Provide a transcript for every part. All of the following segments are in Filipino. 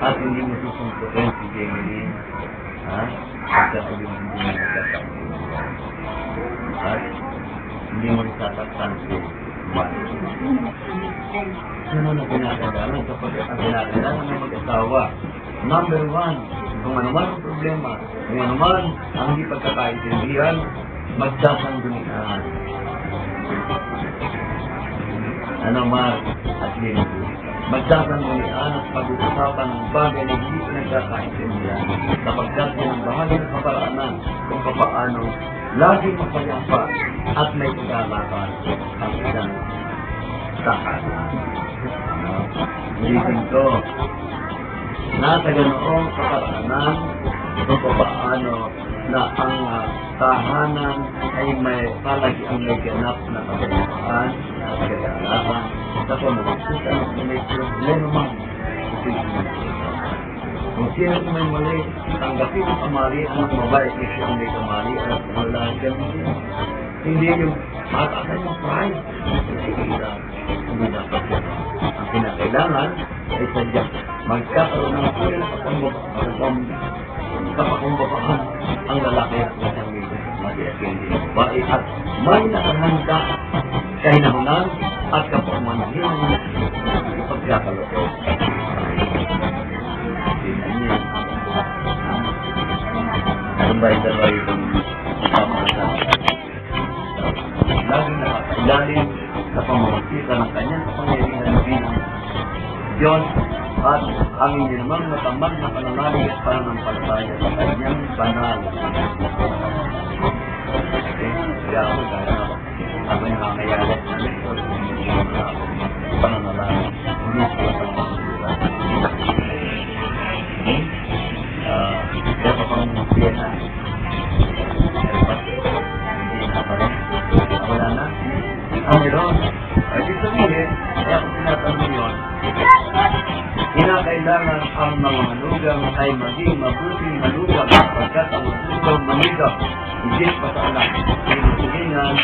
at hindi mo susuntukin si Jemeline, at hindi mo nagkakaintindihan. At hindi mo nagtataktan si Mike. Sino na pinakailangan? Kapag ang pinakailangan ng mag-asawa, number one, kung ano man ang problema, kung ano man ang hindi pagkakaintindihan, magsasanggunian. Ano man at hindi. Magsasanggunian at pag-usapan ng bagay na hindi nagkakaintindihan. Sapagkat yan ang bahagi ng kaparaanan kung paano laging mapayapa at may kagalakan ang isang tahanan. Isipin ko, nasa ganoong kaparaanan kung paano na ang tahanan ay may palagi ang may ganap na kagalakan at kagalakan sa pamamagitan na may problema man. Kung sino may mali, tanggapin ang kamalian ng babae kung siya may kamalian at kamalian niya. Hindi yung mataasan yung pride. Hindi dapat yan. Ang pinakailangan ay sadyang magkakaroon ng kapakumbabaan ang lalaki at ng mag-i-attend ng babae at may nakahanda kahinahunan at kapamanahin pagkakaloko. Ano ba yung dalawa yung pamamagitan? Laging nakakailalim sa pamamagitan ng kanyang kapangyarihan bilang Diyos at ang hindi naman matamag na pananalig at pananampalataya sa kanyang banal. Kaya ako kaya ako yung nakakayalap na nito pananalig. Ulit ko sa pamamagitan. Kaya pa pang piyena. Hindi na pa rin. Wala na. Ang meron. Ay, dito sabihin, kaya kung tinatanong yun, kinakailangan ang mga manugang ay maging mabuting manugang sapagkat ang manugang manigang hindi pa sa anak sinusulingan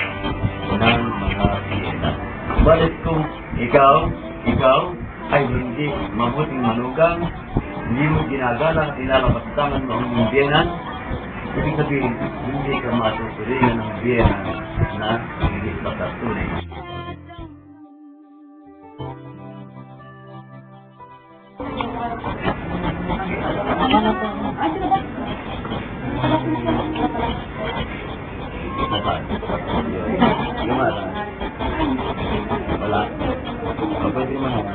ng mga piyena. Balit kung ikaw ay hindi mabuting manugang, hindi mo ginagalang at inalapastaman mo ang biyenan, ibig sabihin, hindi ka matutulingan ng biyenan na hindi patatunay. Gimana? Wala. Pwede naman ako.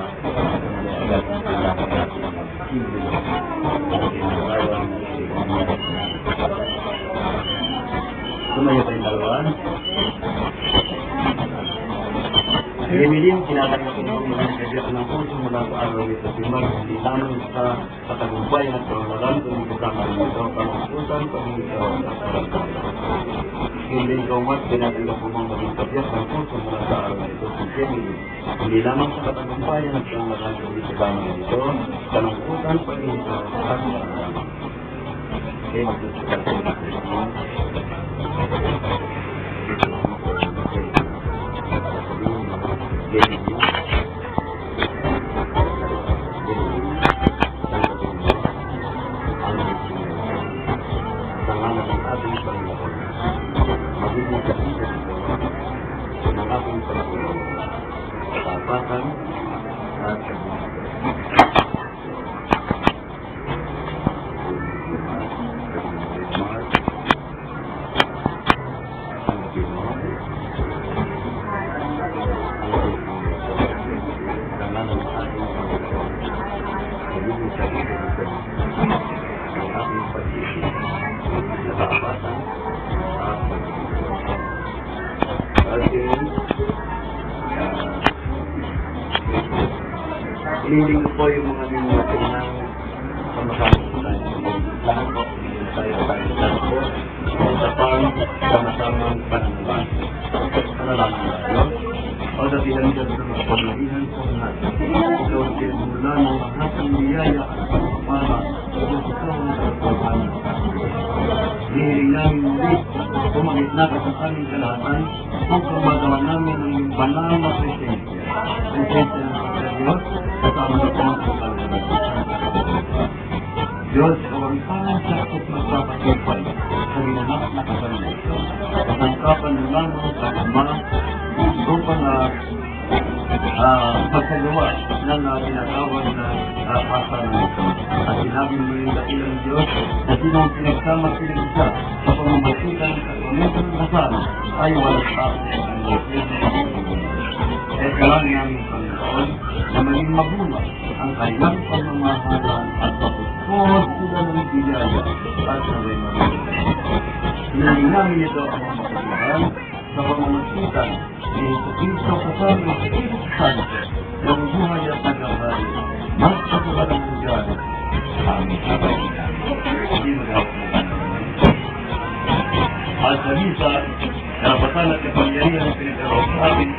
Tumayo pa yung dalawan. Jemeline, kinakailangan ko ng mga nagkagaya ng puso mula sa araw ito si Mark, hindi lamang sa katagumpay at kawalan kung kasama rin ito pangkutan pag-iisaw at kawalan. Hindi ikaw mas tinatanggap mo mga maging kabiyak ng puso mula sa araw ito si Jemeline. Hindi lamang sa katagumpay at kawalan kung kasama rin ito kalungkutan pag-iisaw at kawalan. Okay, magsusulat ko na ito. Iniling po yung mga minuto ng sama-sama tayo. Lahat po, tayo po. Sa pang-sama-samang pananaman. Ano lang tayo? O sa bilang dyan sa mga pamilihan po natin. Ito ang pinagmula ng lahat ng biyaya at pagpapala sa sasawang sa pagpapala. Hihiling namin muli, kumagit na ka sa aming kalahatan upang magawa namin ang iyong banal na presensya. Presensya ng Diyos kasama na po ang pagpapala. Diyos o ang parang sakot magpapatupay sa ginanap na kasal na ito. Patangkapan ng lamang sa Ama upang pagsagawa ng tinatawag na kasal na ito. At sinabi mo rin dakilang Diyos na sinong pinagsama pinag-isa sa pamamagitan ng sakramento ng kasal ay walang tao ang ito lang namin Panginoon na maging mabulang ang kanyang pamamahalaan at pagpupod sila ng biyaya at sa remarito. Hinahin namin ito ang mga kapatid sa pamamagitan ni Jesucristo kasama ng Espiritu Santo na buhay at nagkakari magpapagalang ng Diyos sa aming kapatidan. Hindi magawag mo ba naman? At sa misa, karapatan at kapangyarihan ang pinagkaroon sa amin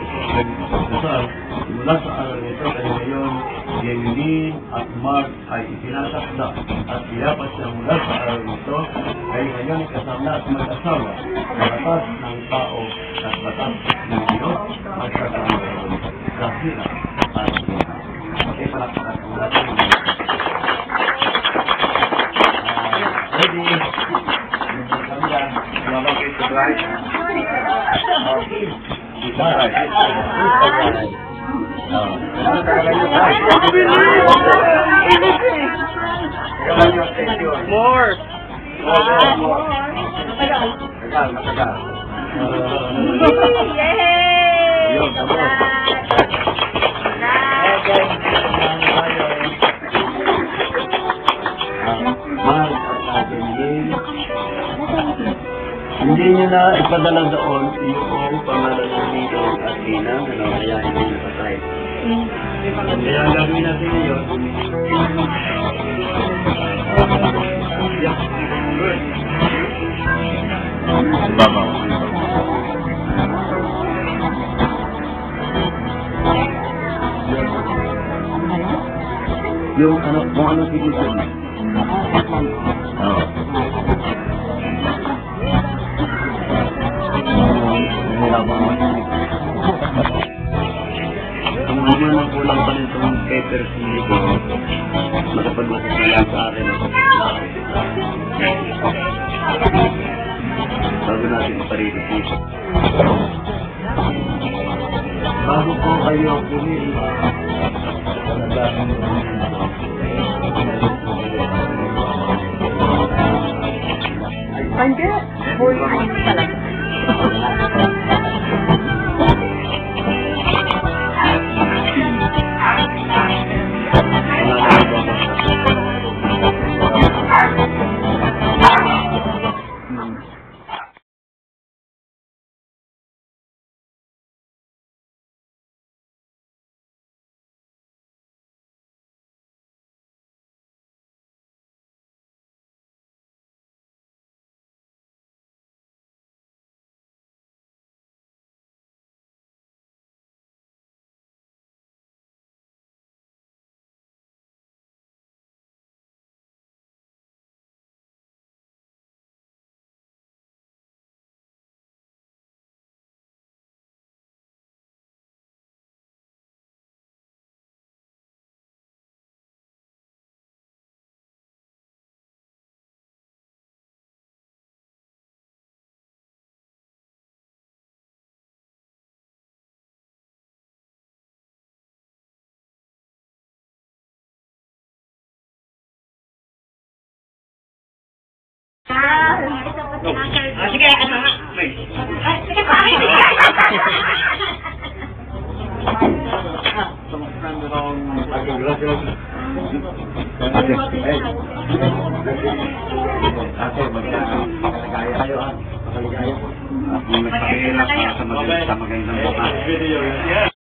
kasal mula sa araw nito kaya ngayon, Jenny at Mark ay itinatakda at iyapat siya mula sa araw nito kaya ngayon kasama at mag-asawa sa batas ng tao at batas ng Diyos magkasama sa sila at sila. Okay, palakpakan ang lahat ng mga. Ready? Kami lang, lumabagay sa bride. Okay. More. Matagal. Yay! Hindi nyo na ipadala doon yung pangalan ng dito at ina na kaya hindi napatay. Kaya ang gagawin natin ngayon, babaw. Yung ano, kung ano siguro niya. Oo. Ang naman ang kulang pa nito ng paper hindi ko makapag-usap na lang sa akin. Bago natin iparito dito. Bago po kayo pumili, Hindi. Buhay talaga. Sige, ano nga? Sige pa. Ate, magkakagaya kayo ah. Magkakagaya. At magpapahirap sa magandang bukas.